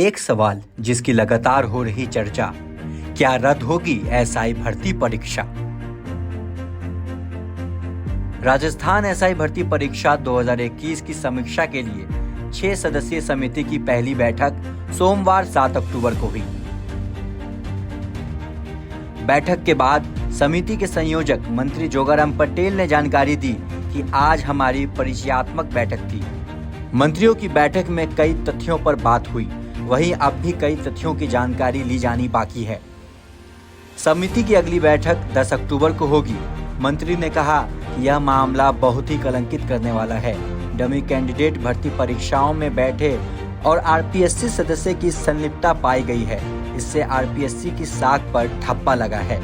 एक सवाल जिसकी लगातार हो रही चर्चा, क्या रद्द होगी एसआई भर्ती परीक्षा? राजस्थान एसआई भर्ती परीक्षा 2021 की समीक्षा के लिए 6 सदस्यीय समिति की पहली बैठक सोमवार 7 अक्टूबर को हुई। बैठक के बाद समिति के संयोजक मंत्री जोगाराम पटेल ने जानकारी दी कि आज हमारी परिचयात्मक बैठक थी। मंत्रियों की बैठक में कई तथ्यों पर बात हुई, वहीं अब भी कई तथ्यों की जानकारी ली जानी बाकी है। समिति की अगली बैठक 10 अक्टूबर को होगी। मंत्री ने कहा कि यह मामला बहुत ही कलंकित करने वाला है। डमी कैंडिडेट भर्ती परीक्षाओं में बैठे और आरपीएससी सदस्य की संलिप्तता पाई गई है। इससे आरपीएससी की साख पर ठप्पा लगा है।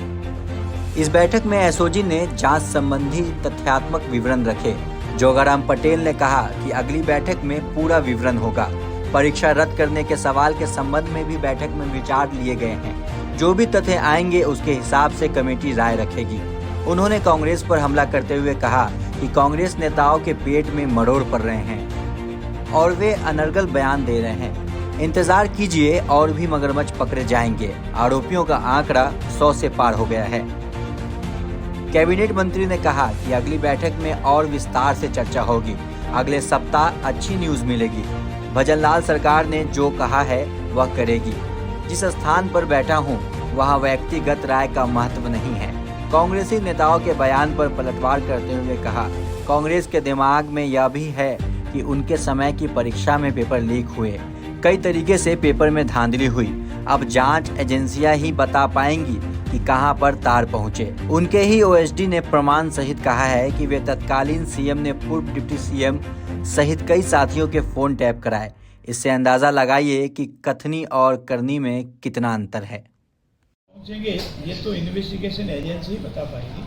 इस बैठक में एसओजी ने जांच संबंधी तथ्यात्मक विवरण रखे। जोगाराम पटेल ने कहा कि अगली बैठक में पूरा विवरण होगा। परीक्षा रद्द करने के सवाल के संबंध में भी बैठक में विचार लिए गए हैं। जो भी तथ्य आएंगे उसके हिसाब से कमेटी राय रखेगी। उन्होंने कांग्रेस पर हमला करते हुए कहा कि कांग्रेस नेताओं के पेट में मरोड़ पड़ रहे हैं और वे अनर्गल बयान दे रहे हैं। इंतजार कीजिए और भी मगरमच्छ पकड़े जाएंगे। आरोपियों का आंकड़ा 100 से पार हो गया है। कैबिनेट मंत्री ने कहा कि अगली बैठक में और विस्तार से चर्चा होगी। अगले सप्ताह अच्छी न्यूज मिलेगी। भजनलाल सरकार ने जो कहा है वह करेगी। जिस स्थान पर बैठा हूं वहां व्यक्तिगत राय का महत्व नहीं है। कांग्रेसी नेताओं के बयान पर पलटवार करते हुए कहा, कांग्रेस के दिमाग में यह भी है कि उनके समय की परीक्षा में पेपर लीक हुए। कई तरीके से पेपर में धांधली हुई। अब जांच एजेंसियां ही बता पाएंगी कि कहां पर तार पहुंचे। उनके ही ओएसडी ने प्रमाण सहित कहा है कि वे तत्कालीन सीएम ने पूर्व डिप्टी सीएम सहित कई साथियों के फोन टैप कराए। इससे अंदाजा लगाइए कि कथनी और करनी में कितना अंतर है। पहुंचेंगे ये तो इन्वेस्टिगेशन एजेंसी ही बता पाएगी,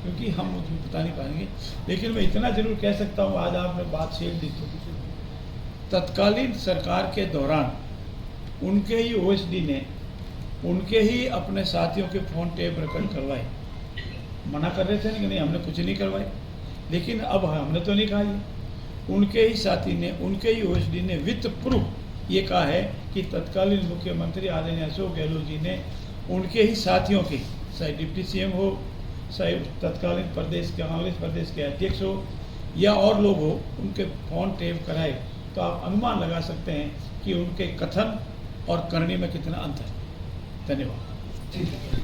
क्योंकि हम उसमें बता नहीं पाएंगे। लेकिन मैं इतना जरूर कह सकता हूँ, आज आपने बात शेयर दी तो तत्कालीन सरकार के दौरान उनके ही ओएसडी ने उनके ही अपने साथियों के फ़ोन टेप रिकॉर्ड करवाए। मना कर रहे थे कि नहीं हमने कुछ नहीं करवाए, लेकिन अब हमने तो नहीं कहा। उनके ही साथी ने, उनके ही ओएसडी ने विथ प्रूफ ये कहा है कि तत्कालीन मुख्यमंत्री आदरणीय अशोक गहलोत जी ने उनके ही साथियों के, चाहे डिप्टी सीएम हो, चाहे तत्कालीन कांग्रेस प्रदेश के अध्यक्ष हो या और लोग हो, उनके फ़ोन टेप कराए। तो आप अनुमान लगा सकते हैं कि उनके कथन और करनी में कितना अंतर है। धन्यवाद।